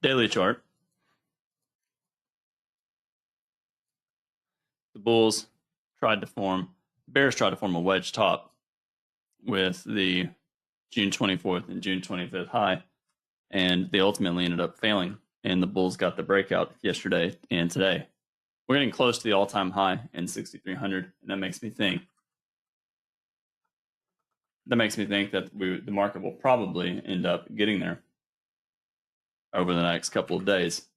Daily chart. The bulls bears tried to form a wedge top with the June 24th and June 25th high, and they ultimately ended up failing, and the bulls got the breakout yesterday and today. We're getting close to the all-time high in 6,300, and that makes me think that the market will probably end up getting there over the next couple of days.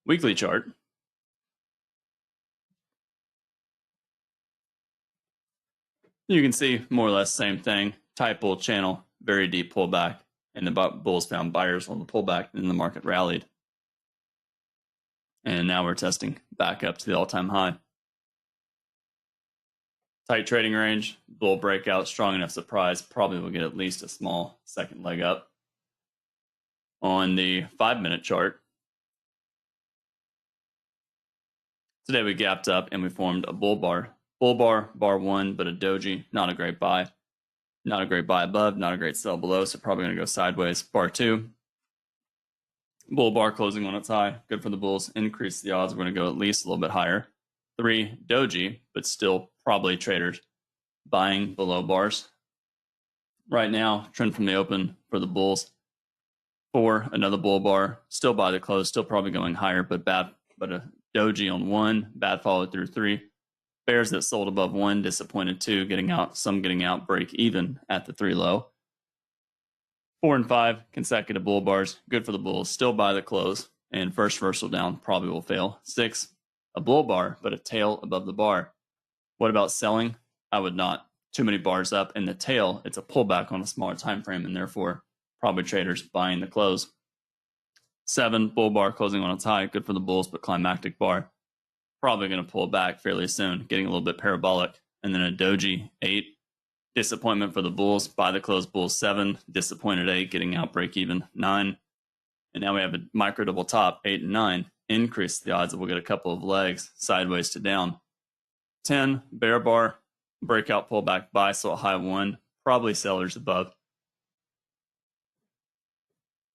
Weekly chart. You can see more or less same thing. Type bull channel, very deep pullback, and the bulls found buyers on the pullback, and the market rallied. And now we're testing back up to the all-time high. Tight trading range, bull breakout, strong enough surprise, probably will get at least a small second leg up. On the 5-minute chart, today we gapped up and we formed a bull bar. Bull bar, bar 1, but a doji, not a great buy. Not a great buy above, not a great sell below, so probably going to go sideways. Bar 2, bull bar closing on its high, good for the bulls, increase the odds, we're going to go at least a little bit higher. 3, doji, but still probably traders buying below bars. Right now, trend from the open for the bulls. 4, another bull bar, still by the close, still probably going higher, but a doji on 1, bad follow through 3. Bears that sold above 1, disappointed 2, getting out, break even at the 3 low. 4 and 5, consecutive bull bars, good for the bulls, still by the close, and first reversal down probably will fail. 6, a bull bar, but a tail above the bar. What about selling? I would not. Too many bars up, and the tail, it's a pullback on a smaller time frame, and therefore probably traders buying the close. 7, bull bar closing on its high, good for the bulls, but climactic bar. Probably going to pull back fairly soon, getting a little bit parabolic. And then a doji, 8, disappointment for the bulls, by the close bulls 7, disappointed 8, getting out, break even 9. And now we have a micro double top, 8 and 9, increase the odds that we'll get a couple of legs sideways to down. 10, bear bar, breakout pullback, buy, so a high 1, probably sellers above.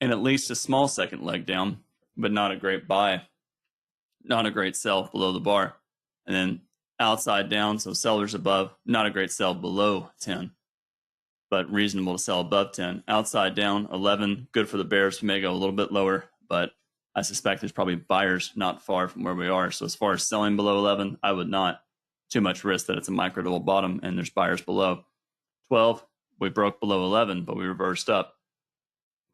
And at least a small second leg down, but not a great buy. Not a great sell below the bar. And then outside down, so sellers above, not a great sell below 10, but reasonable to sell above 10. Outside down, 11, good for the bears. We may go a little bit lower, but I suspect there's probably buyers not far from where we are. So as far as selling below 11, I would not. Too much risk that it's a micro double bottom and there's buyers below. 12, we broke below 11, but we reversed up.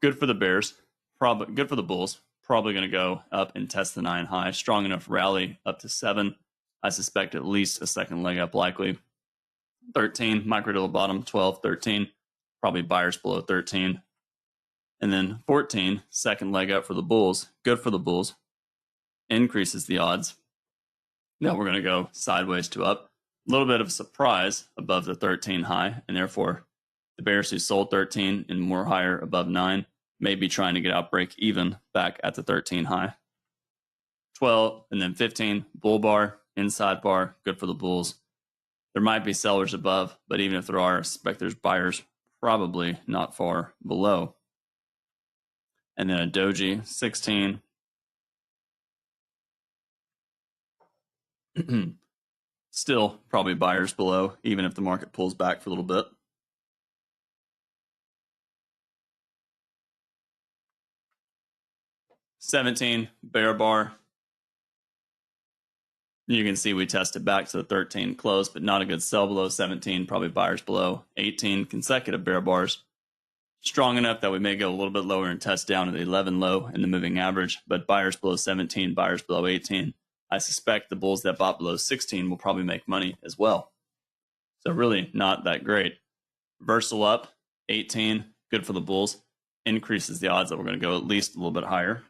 Good for the bears, probably good for the bulls. Probably going to go up and test the 9 high. Strong enough rally up to 7. I suspect at least a second leg up likely. 13, micro double bottom. 12, 13, probably buyers below 13. And then 14, second leg up for the bulls. Good for the bulls. Increases the odds. Now we're going to go sideways to up. A little bit of a surprise above the 13 high, and therefore the bears who sold 13 and more higher above 9 may be trying to get out break even back at the 13 high. 12 and then 15, bull bar, inside bar, good for the bulls. There might be sellers above, but even if there are, I suspect there's buyers probably not far below. And then a doji, 16. Still probably buyers below, even if the market pulls back for a little bit. $17, bear bar. You can see we tested back to the 13 close, but not a good sell below 17, probably buyers below. 18, consecutive bear bars. Strong enough that we may go a little bit lower and test down to the 11 low in the moving average, but buyers below 17, buyers below 18. I suspect the bulls that bought below 16 will probably make money as well. So really not that great. Reversal up, 18, good for the bulls. Increases the odds that we're going to go at least a little bit higher.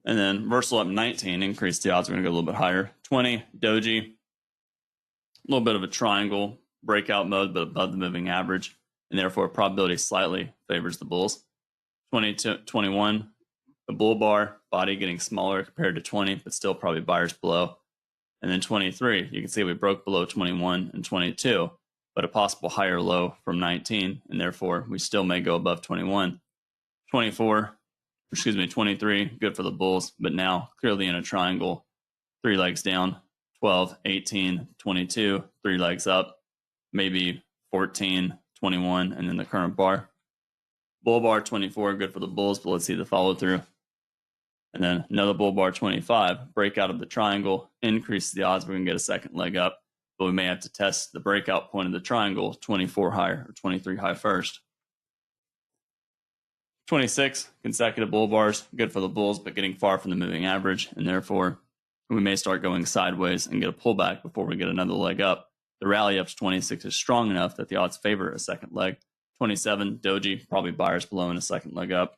And then reversal up 19, increase the odds. We're going to go a little bit higher. 20, doji, a little bit of a triangle, breakout mode, but above the moving average. And therefore, probability slightly favors the bulls. 21, the bull bar, body getting smaller compared to 20, but still probably buyers below. And then 23, you can see we broke below 21 and 22, but a possible higher low from 19, and therefore we still may go above 21. 23, good for the bulls, but now clearly in a triangle, 3 legs down, 12, 18, 22, 3 legs up, maybe 14, 21, and then the current bar. Bull bar 24, good for the bulls, but let's see the follow through. And then another bull bar 25, break out of the triangle, increase the odds we're going to get a second leg up, but we may have to test the breakout point of the triangle, 24 high or 23 high first. 26, consecutive bull bars, good for the bulls, but getting far from the moving average, and therefore we may start going sideways and get a pullback before we get another leg up. The rally up to 26 is strong enough that the odds favor a second leg. 27, doji, probably buyers below in a second leg up.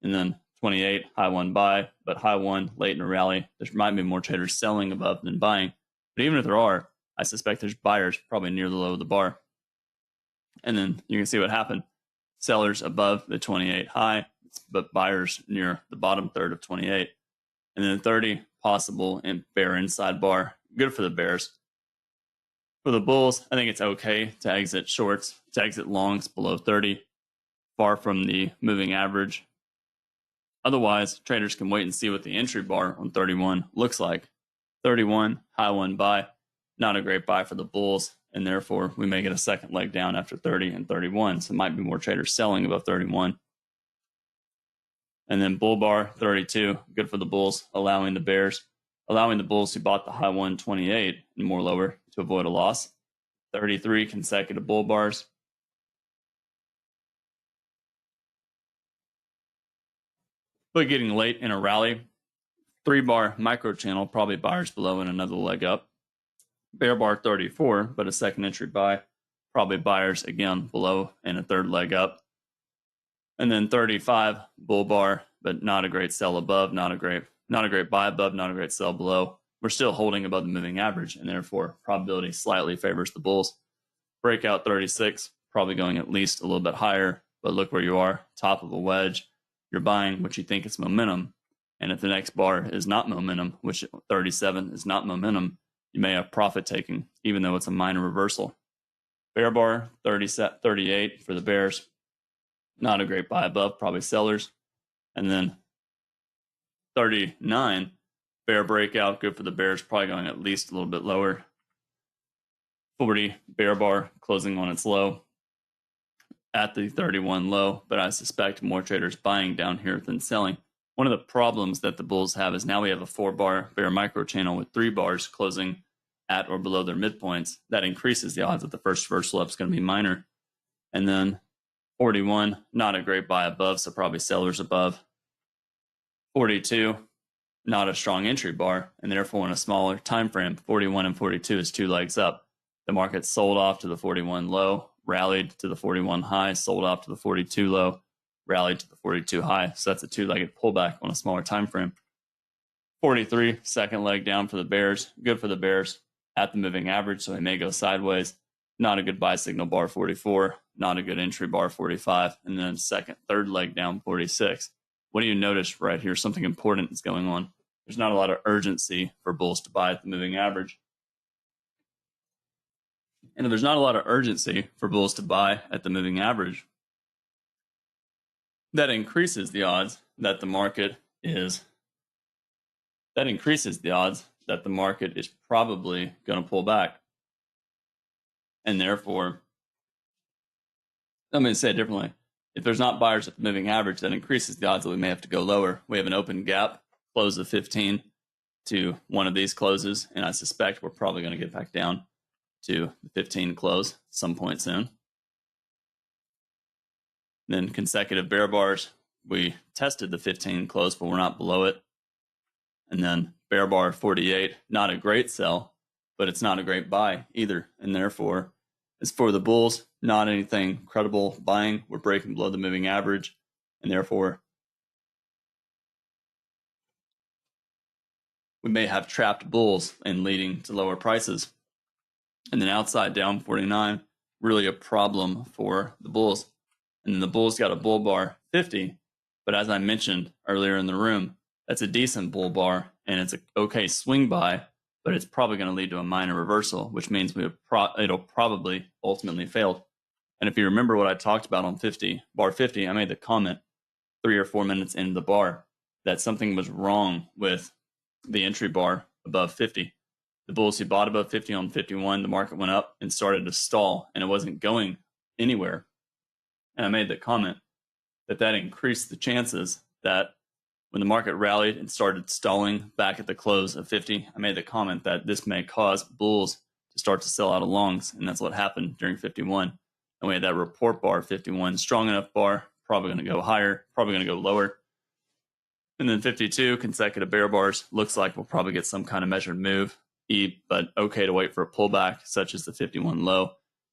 And then 28, high one buy, but high one late in a rally. There might be more traders selling above than buying. But even if there are, I suspect there's buyers probably near the low of the bar. And then you can see what happened. Sellers above the 28 high, but buyers near the bottom third of 28. And then 30, possible in bear inside bar. Good for the bears. For the bulls, I think it's okay to exit shorts, to exit longs below 30, far from the moving average. Otherwise, traders can wait and see what the entry bar on 31 looks like. 31, high one buy, not a great buy for the bulls, and therefore we may get a second leg down after 30 and 31. So it might be more traders selling above 31. And then bull bar 32, good for the bulls, allowing the bulls who bought the high 128 and more lower to avoid a loss. 33 consecutive bull bars. But getting late in a rally, 3-bar micro channel, probably buyers below and another leg up. Bear bar 34, but a second entry buy, probably buyers again below and a third leg up. And then 35, bull bar, but not a great sell above, not a great buy above, not a great sell below. We're still holding above the moving average, and therefore probability slightly favors the bulls. Breakout 36, probably going at least a little bit higher, but look where you are, top of a wedge. You're buying what you think is momentum, and if the next bar is not momentum, which 37 is not momentum, you may have profit taking, even though it's a minor reversal. Bear bar 38 for the bears, not a great buy above, probably sellers. And then 39, bear breakout, good for the bears, probably going at least a little bit lower. 40, bear bar closing on its low at the 31 low, but I suspect more traders buying down here than selling. One of the problems that the bulls have is now we have a 4-bar bear micro channel with 3 bars closing at or below their midpoints. That increases the odds that the first reversal up is going to be minor. And then 41, not a great buy above, so probably sellers above. 42, not a strong entry bar, and therefore in a smaller time frame, 41 and 42 is 2 legs up. The market sold off to the 41 low, rallied to the 41 high, sold off to the 42 low, rallied to the 42 high. So that's a 2-legged pullback on a smaller time frame. 43, second leg down for the bears. Good for the bears at the moving average, so they may go sideways. Not a good buy signal bar 44, not a good entry bar 45, and then third leg down 46. What do you notice right here? Something important is going on. There's not a lot of urgency for bulls to buy at the moving average. And if there's not a lot of urgency for bulls to buy at the moving average, that increases the odds that the market is probably going to pull back. And therefore, I'm going to say it differently. If there's not buyers at the moving average, that increases the odds that we may have to go lower. We have an open gap, close of 15 to one of these closes, and I suspect we're probably going to get back down to the 15 close at some point soon. Then consecutive bear bars, we tested the 15 close, but we're not below it. And then bear bar 48, not a great sell, but it's not a great buy either. And therefore, as for the bulls, not anything credible buying. We're breaking below the moving average, and therefore we may have trapped bulls and leading to lower prices. And then outside down 49, really a problem for the bulls. And then the bulls got a bull bar 50, but as I mentioned earlier in the room, that's a decent bull bar and it's an okay swing buy, but it's probably going to lead to a minor reversal, which means it'll probably ultimately fail. And if you remember what I talked about on bar 50, I made the comment 3 or 4 minutes into the bar that something was wrong with the entry bar above 50. The bulls who bought above 50 on 51, the market went up and started to stall, and it wasn't going anywhere. And I made the comment that increased the chances that when the market rallied and started stalling back at the close of 50, I made the comment that this may cause bulls to start to sell out of longs, and that's what happened during 51. And we had that report bar 51, strong enough bar, probably going to go higher, probably going to go lower. And then 52, consecutive bear bars, looks like we'll probably get some kind of measured move, but okay to wait for a pullback, such as the 51 low.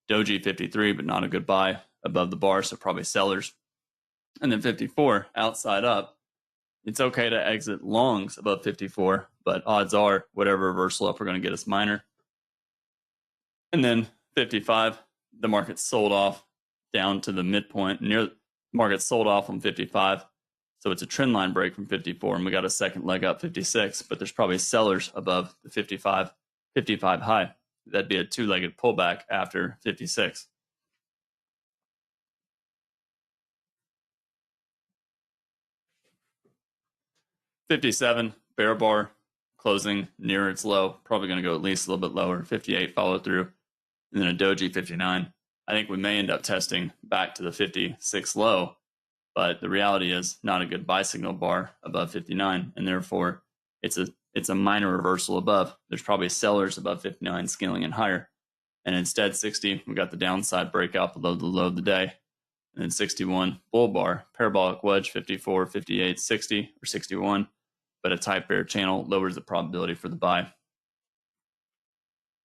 Doji 53, but not a good buy above the bar, so probably sellers. And then 54, outside up, it's okay to exit longs above 54, but odds are whatever reversal up we're going to get us minor. And then 55, the market sold off down to the midpoint. Market sold off on 55. So it's a trend line break from 54, and we got a second leg up 56, but there's probably sellers above the 55 high. That'd be a two-legged pullback after 56. $57, bear bar, closing near its low, probably going to go at least a little bit lower. 58 follow through, and then a doji 59. I think we may end up testing back to the 56 low, but the reality is not a good buy signal bar above 59, and therefore it's a minor reversal above. There's probably sellers above 59 scaling in higher, and instead 60, we got the downside breakout below the low of the day, and then 61 bull bar, parabolic wedge 54, 58, 60 or 61, but a tight bear channel lowers the probability for the buy.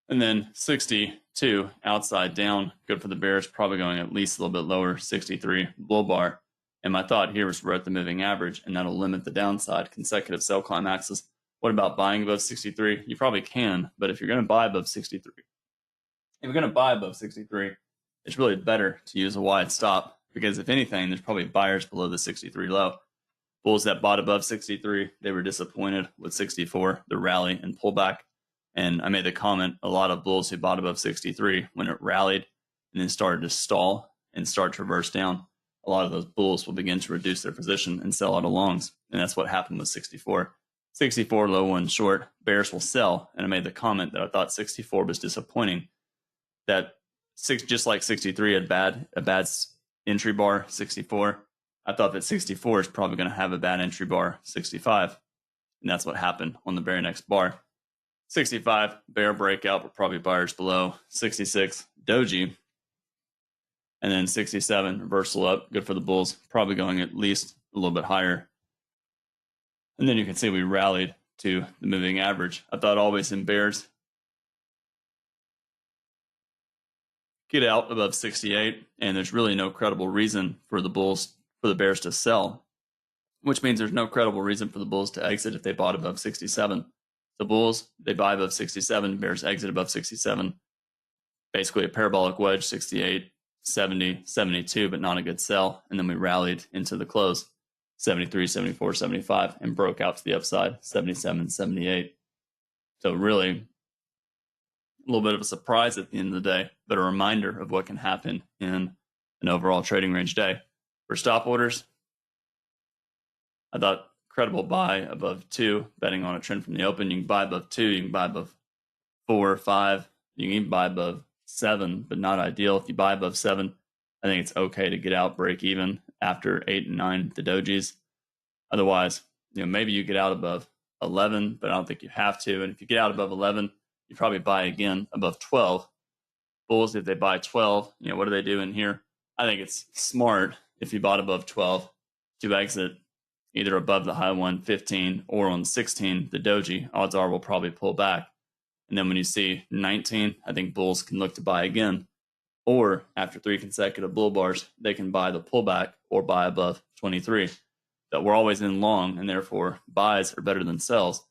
And then 62 outside down, good for the bears, probably going at least a little bit lower. 63 bull bar. And my thought here was we're at the moving average, and that'll limit the downside, consecutive sell climaxes. What about buying above 63? You probably can, but if you're going to buy above 63, it's really better to use a wide stop, because if anything, there's probably buyers below the 63 low. Bulls that bought above 63, they were disappointed with 64, the rally and pullback. And I made the comment, a lot of bulls who bought above 63, when it rallied and then started to stall and start to reverse down, a lot of those bulls will begin to reduce their position and sell out of longs. And that's what happened with 64. 64 low one short, bears will sell. And I made the comment that I thought 64 was disappointing, that just like 63 had a bad entry bar, 64, I thought that 64 is probably going to have a bad entry bar, 65. And that's what happened on the very next bar. 65, bear breakout, but probably buyers below. 66, doji. And then 67, reversal up, good for the bulls, probably going at least a little bit higher. And then you can see we rallied to the moving average. I thought always in bears, get out above 68, and there's really no credible reason for the bears to sell, which means there's no credible reason for the bulls to exit if they bought above 67. The bulls, they buy above 67, bears exit above 67. Basically a parabolic wedge, 68, 70, 72, but not a good sell. And then we rallied into the close, 73, 74, 75, and broke out to the upside, 77, 78. So really a little bit of a surprise at the end of the day, but a reminder of what can happen in an overall trading range day. For stop orders, I thought credible buy above 2, betting on a trend from the open. You can buy above 2, you can buy above 4 or 5, you can even buy above 7, but not ideal. If you buy above 7, I think it's okay to get out, break even after 8 and 9, the dojis. Otherwise, maybe you get out above 11, but I don't think you have to. And if you get out above 11, you probably buy again above 12. Bulls, if they buy 12, what do they do in here? I think it's smart if you bought above 12 to exit either above the high one, 15, or on 16, the doji. Odds are we'll probably pull back. And then when you see 19, I think bulls can look to buy again. Or after 3 consecutive bull bars, they can buy the pullback or buy above 23. That we're always in long, and therefore buys are better than sells.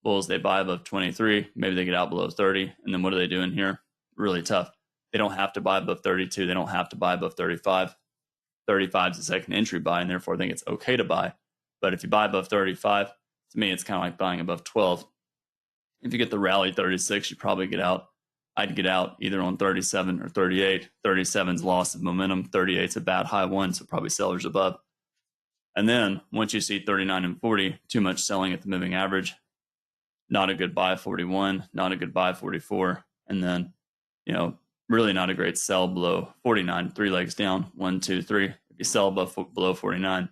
Bulls, they buy above 23. Maybe they get out below 30. And then what are they doing here? Really tough. They don't have to buy above 32. They don't have to buy above 35. 35 is a second entry buy, and therefore I think it's okay to buy. But if you buy above 35, to me, it's kind of like buying above 12. If you get the rally 36, you probably get out. I'd get out either on 37 or 38. 37's loss of momentum. 38's a bad high one, so probably sellers above. And then once you see 39 and 40, too much selling at the moving average. Not a good buy 41, not a good buy 44. And then, really not a great sell below 49, 3 legs down, 1, 2, 3. If you sell below 49,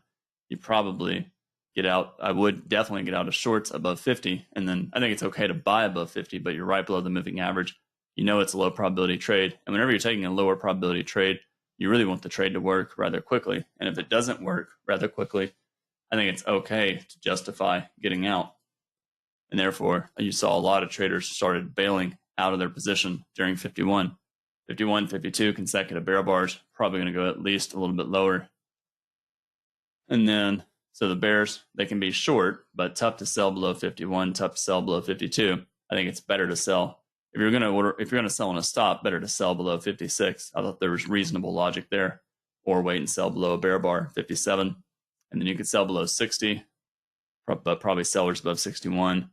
you probably get out. I would definitely get out of shorts above 50. And then I think it's okay to buy above 50, but you're right below the moving average. It's a low probability trade. And whenever you're taking a lower probability trade, you really want the trade to work rather quickly. And if it doesn't work rather quickly, I think it's okay to justify getting out. And therefore, you saw a lot of traders started bailing out of their position during 51. 51, 52 consecutive bear bars, probably going to go at least a little bit lower. And then, so the bears, they can be short, but tough to sell below 51, tough to sell below 52. I think it's better to sell. If you're going to sell on a stop, better to sell below 56. I thought there was reasonable logic there. Or wait and sell below a bear bar, 57. And then you could sell below 60, but probably sellers above 61.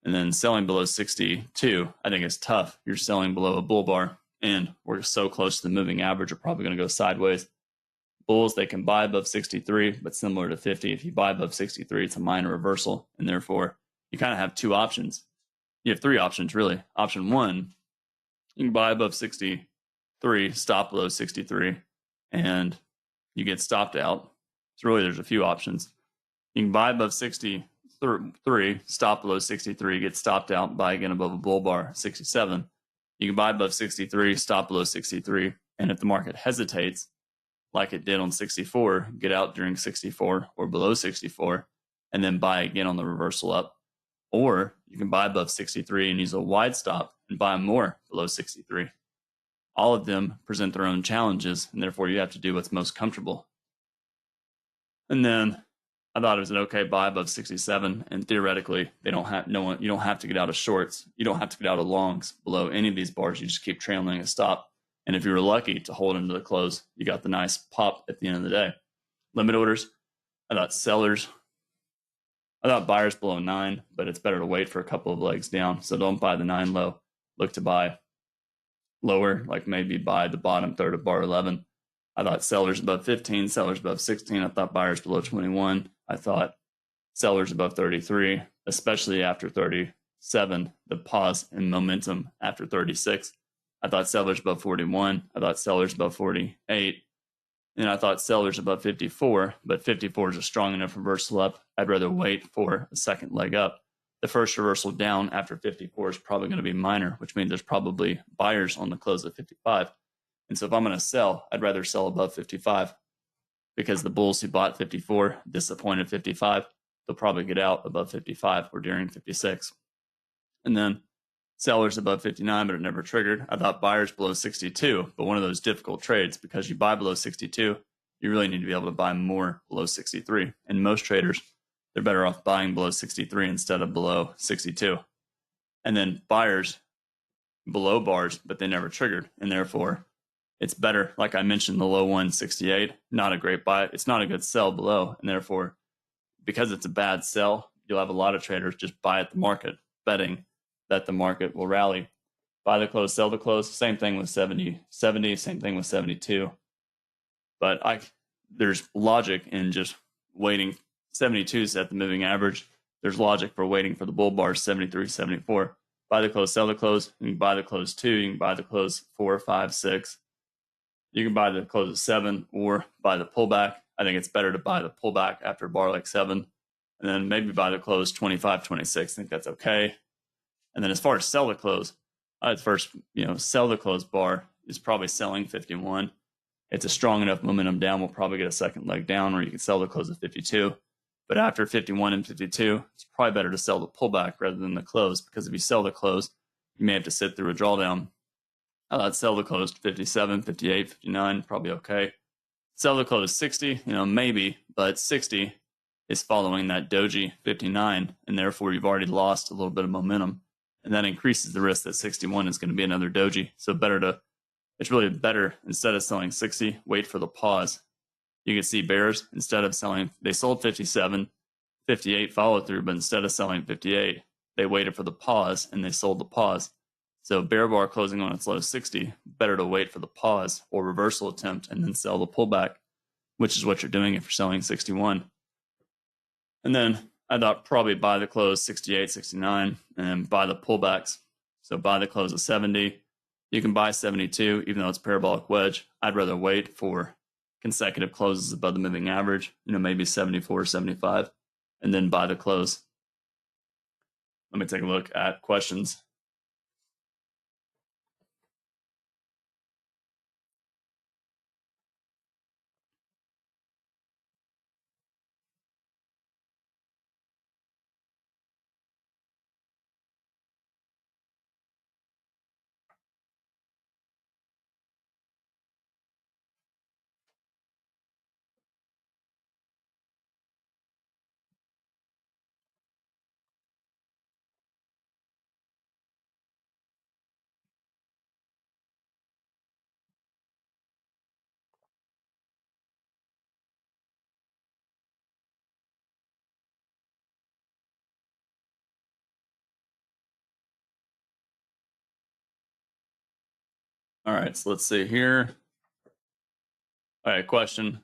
And then selling below 62, I think is tough. You're selling below a bull bar, and we're so close to the moving average, we're probably going to go sideways. Bulls, they can buy above 63, but similar to 50, if you buy above 63, it's a minor reversal. And therefore, you kind of have two options. You have three options, really. Option one, you can buy above 63, stop below 63, and you get stopped out. So really, there's a few options. You can buy above 63, stop below 63, get stopped out, buy again above a bull bar, 67. You can buy above 63, stop below 63, and if the market hesitates, like it did on 64, get out during 64 or below 64, and then buy again on the reversal up. Or you can buy above 63 and use a wide stop and buy more below 63. All of them present their own challenges, and therefore you have to do what's most comfortable. And then I thought it was an okay buy above 67, and theoretically, you don't have to get out of shorts. You don't have to get out of longs below any of these bars. You just keep trailing a stop. And if you were lucky to hold into the close, you got the nice pop at the end of the day. Limit orders, I thought sellers. I thought buyers below 9, but it's better to wait for a couple of legs down. So don't buy the 9 low. Look to buy lower, like maybe buy the bottom third of bar 11. I thought sellers above 15, sellers above 16. I thought buyers below 21. I thought sellers above 33, especially after 37, the pause in momentum after 36. I thought sellers above 41. I thought sellers above 48. And I thought sellers above 54, but 54 is a strong enough reversal up. I'd rather wait for a second leg up. The first reversal down after 54 is probably going to be minor, which means there's probably buyers on the close of 55. And so if I'm going to sell, I'd rather sell above 55 because the bulls who bought 54, disappointed 55, they'll probably get out above 55 or during 56. And then sellers above 59, but it never triggered. I thought buyers below 62, but one of those difficult trades because you buy below 62, you really need to be able to buy more below 63. And most traders, they're better off buying below 63 instead of below 62. And then buyers below bars, but they never triggered. And therefore, it's better, like I mentioned, the low 168, not a great buy. It's not a good sell below. And therefore, because it's a bad sell, you'll have a lot of traders just buy at the market, betting that the market will rally. Buy the close, sell the close. Same thing with 70, same thing with 72. But there's logic in just waiting. 72 is at the moving average. There's logic for waiting for the bull bars, 73, 74. Buy the close, sell the close. You can buy the close 2. You can buy the close 4, 5, 6. You can buy the close at 7 or buy the pullback. I think it's better to buy the pullback after a bar like 7. And then maybe buy the close 25, 26. I think that's okay. And then as far as sell the close, I'd first, sell the close bar is probably selling 51. It's a strong enough momentum down. We'll probably get a second leg down where you can sell the close at 52. But after 51 and 52, it's probably better to sell the pullback rather than the close because if you sell the close, you may have to sit through a drawdown. I'd sell the close 57, 58, 59, probably okay. Sell the close 60, maybe, but 60, is following that doji 59, and therefore you've already lost a little bit of momentum, and that increases the risk that 61 is going to be another doji. So it's really better, instead of selling 60, wait for the pause. You can see bears, instead of selling, they sold 57, 58 followed through, but instead of selling 58, they waited for the pause and they sold the pause. So bear bar closing on its low 60, better to wait for the pause or reversal attempt and then sell the pullback, which is what you're doing if you're selling 61. And then I thought probably buy the close 68, 69, and buy the pullbacks. So buy the close of 70. You can buy 72, even though it's parabolic wedge. I'd rather wait for consecutive closes above the moving average, maybe 74, 75, and then buy the close. Let me take a look at questions. All right, so let's see here. All right, question.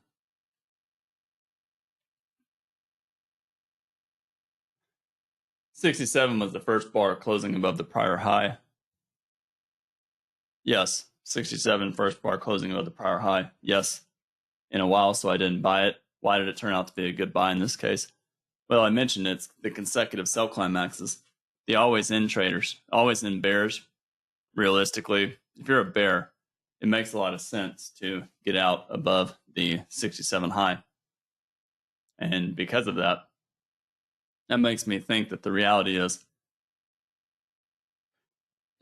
$67 was the first bar closing above the prior high. Yes, 67 first bar closing above the prior high. Yes, in a while, so I didn't buy it. Why did it turn out to be a good buy in this case? Well, I mentioned it's the consecutive sell climaxes. The always-in traders, always-in bears, realistically, if you're a bear, it makes a lot of sense to get out above the 67 high. And because of that, that makes me think that the reality is,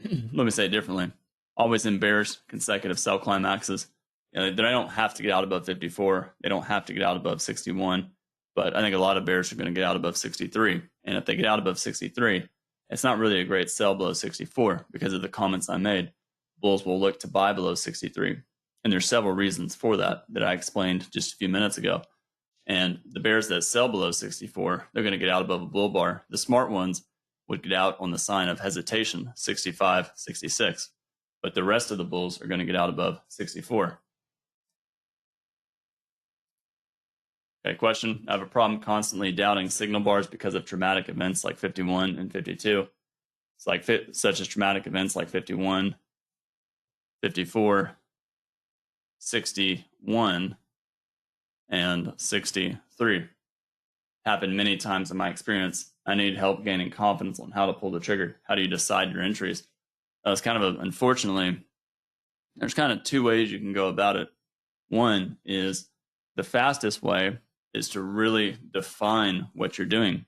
let me say it differently, always-in bears, consecutive sell climaxes. They don't have to get out above 54. They don't have to get out above 61. But I think a lot of bears are going to get out above 63. And if they get out above 63, it's not really a great sell below 64 because of the comments I made. Bulls will look to buy below 63. And there's several reasons for that I explained just a few minutes ago. And the bears that sell below 64, they're going to get out above a bull bar. The smart ones would get out on the sign of hesitation, 65, 66. But the rest of the bulls are going to get out above 64. Okay, question. I have a problem constantly doubting signal bars because of traumatic events like 51 and 52. It's like such as traumatic events like 51, 54, 61, and 63. Happened many times in my experience. I need help gaining confidence on how to pull the trigger. How do you decide your entries? It's kind of unfortunately, there's kind of two ways you can go about it. One is the fastest way is to really define what you're doing.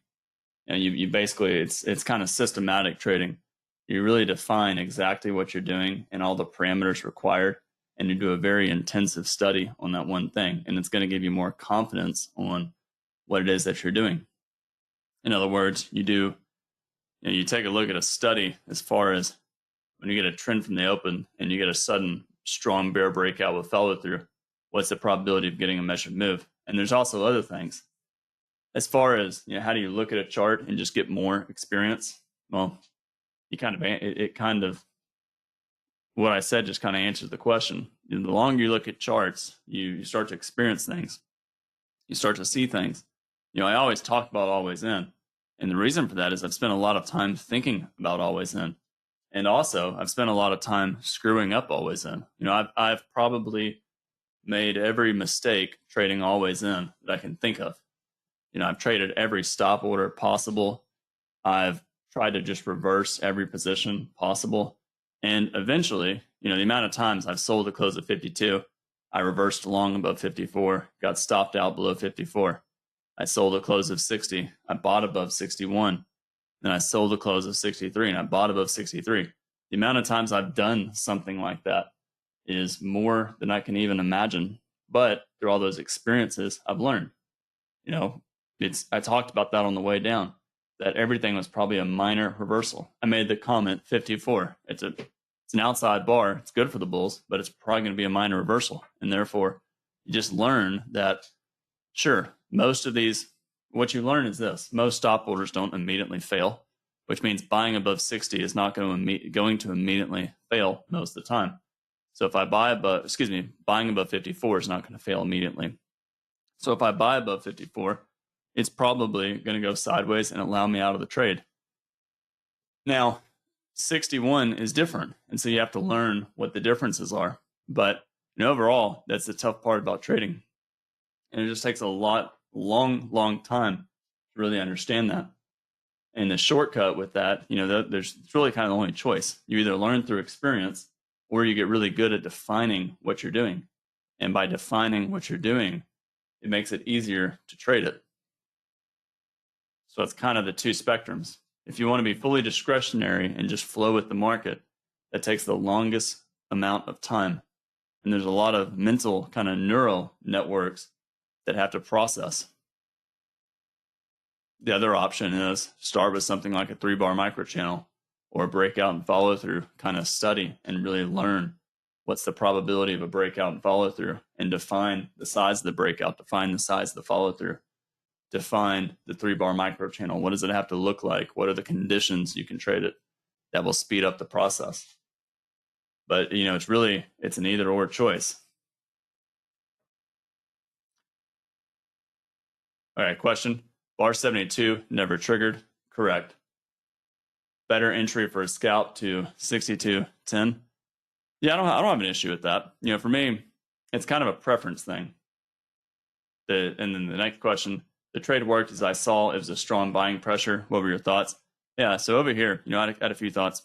And you basically, it's kind of systematic trading. You really define exactly what you're doing and all the parameters required, and you do a very intensive study on that one thing. And it's going to give you more confidence on what it is that you're doing. In other words, you take a look at a study as far as when you get a trend from the open and you get a sudden strong bear breakout with follow through, what's the probability of getting a measured move? And there's also other things. As far as, how do you look at a chart and just get more experience? Well, what I said just kind of answers the question. The longer you look at charts, you start to experience things. You start to see things. I always talk about always in. And the reason for that is I've spent a lot of time thinking about always in. And also, I've spent a lot of time screwing up always in. I've probably made every mistake trading always in that I can think of. I've traded every stop order possible. I've tried to just reverse every position possible. And eventually, the amount of times I've sold the close at 52, I reversed long above 54, got stopped out below 54. I sold a close of 60. I bought above 61. Then I sold a close of 63 and I bought above 63. The amount of times I've done something like that is more than I can even imagine. But through all those experiences, I've learned, I talked about that on the way down, that everything was probably a minor reversal. I made the comment 54. It's an outside bar. It's good for the bulls, but it's probably going to be a minor reversal. And therefore, you just learn that, sure, most of these, what you learn is this: most stop orders don't immediately fail, which means buying above 60 is not going to immediately fail most of the time. So if I buy above, buying above 54 is not going to fail immediately. So if I buy above 54, it's probably going to go sideways and allow me out of the trade. Now, 61 is different, and so you have to learn what the differences are. But overall, that's the tough part about trading. And it just takes a long time to really understand that. And the shortcut with that, it's really kind of the only choice. You either learn through experience or you get really good at defining what you're doing. And by defining what you're doing, it makes it easier to trade it. So it's kind of the two spectrums. If you want to be fully discretionary and just flow with the market, that takes the longest amount of time. And there's a lot of mental kind of neural networks that have to process. The other option is start with something like a 3-bar microchannel or a breakout and follow through, kind of study and really learn what's the probability of a breakout and follow through, and define the size of the breakout, define the size of the follow through, define the 3-bar microchannel. What does it have to look like? What are the conditions you can trade it? That will speed up the process. But it's an either or choice. All right, question. Bar 72 never triggered. Correct. Better entry for a scalp to 62.10. Yeah, I don't have an issue with that. For me, it's kind of a preference thing. And then the next question, the trade worked as I saw. It was a strong buying pressure. What were your thoughts? Yeah, so over here, I had a few thoughts.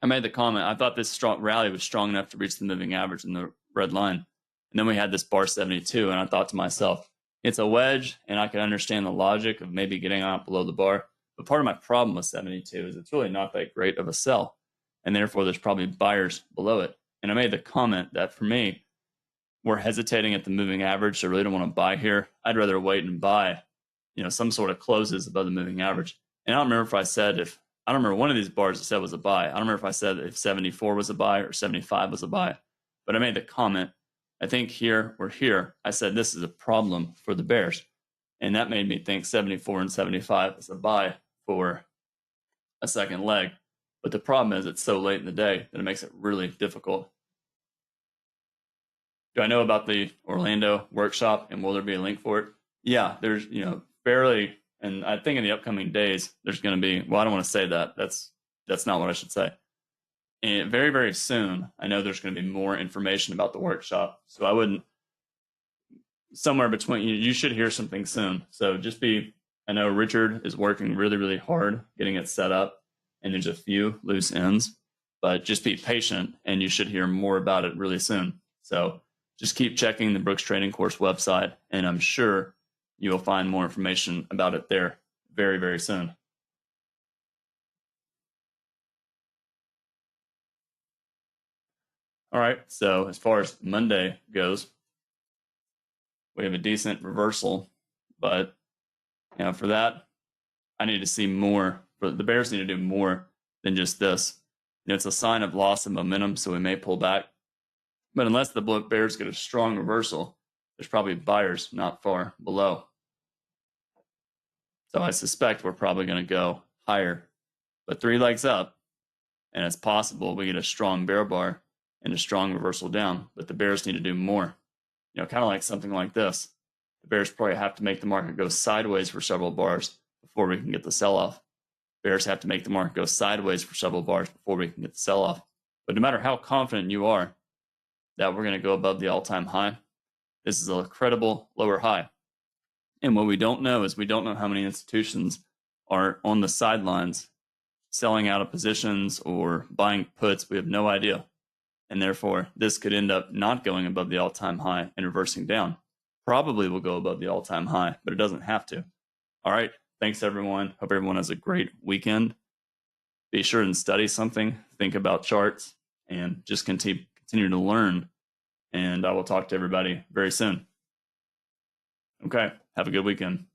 I made the comment, I thought this strong rally was strong enough to reach the moving average in the red line. And then we had this bar 72, and I thought to myself, it's a wedge, and I can understand the logic of maybe getting out below the bar. But part of my problem with 72 is it's really not that great of a sell. And therefore, there's probably buyers below it. And I made the comment that for me, we're hesitating at the moving average, so I really don't want to buy here. I'd rather wait and buy, some sort of closes above the moving average. And I don't remember if I said I don't remember one of these bars that said was a buy. I don't remember if I said if 74 was a buy or 75 was a buy. But I made the comment, I think here or here, I said this is a problem for the bears. And that made me think 74 and 75 is a buy for a second leg. But the problem is it's so late in the day that it makes it really difficult. Do I know about the Orlando workshop, and will there be a link for it? Yeah, there's, fairly, and I think in the upcoming days, there's going to be, well, I don't want to say that. That's not what I should say. And very, very soon, I know there's going to be more information about the workshop. So I wouldn't, somewhere between, you should hear something soon. So I know Richard is working really, really hard getting it set up, and there's a few loose ends, but just be patient and you should hear more about it really soon. So just keep checking the Brooks Trading Course website, and I'm sure you will find more information about it there very, very soon. All right, so as far as Monday goes, we have a decent reversal, but for that, I need to see more. The bears need to do more than just this. It's a sign of loss of momentum, so we may pull back. But unless the bears get a strong reversal, there's probably buyers not far below. So I suspect we're probably going to go higher. But 3 legs up, and it's possible we get a strong bear bar and a strong reversal down. But the bears need to do more. Kind of like something like this. The bears probably have to make the market go sideways for several bars before we can get the sell-off. Bears have to make the market go sideways for several bars before we can get the sell-off. But no matter how confident you are that we're going to go above the all-time high, this is a credible lower high. And what we don't know is we don't know how many institutions are on the sidelines selling out of positions or buying puts. We have no idea. And therefore, this could end up not going above the all-time high and reversing down. Probably will go above the all-time high, but it doesn't have to. All right. Thanks, everyone. Hope everyone has a great weekend. Be sure and study something, think about charts, and just continue to learn. And I will talk to everybody very soon. Okay. Have a good weekend.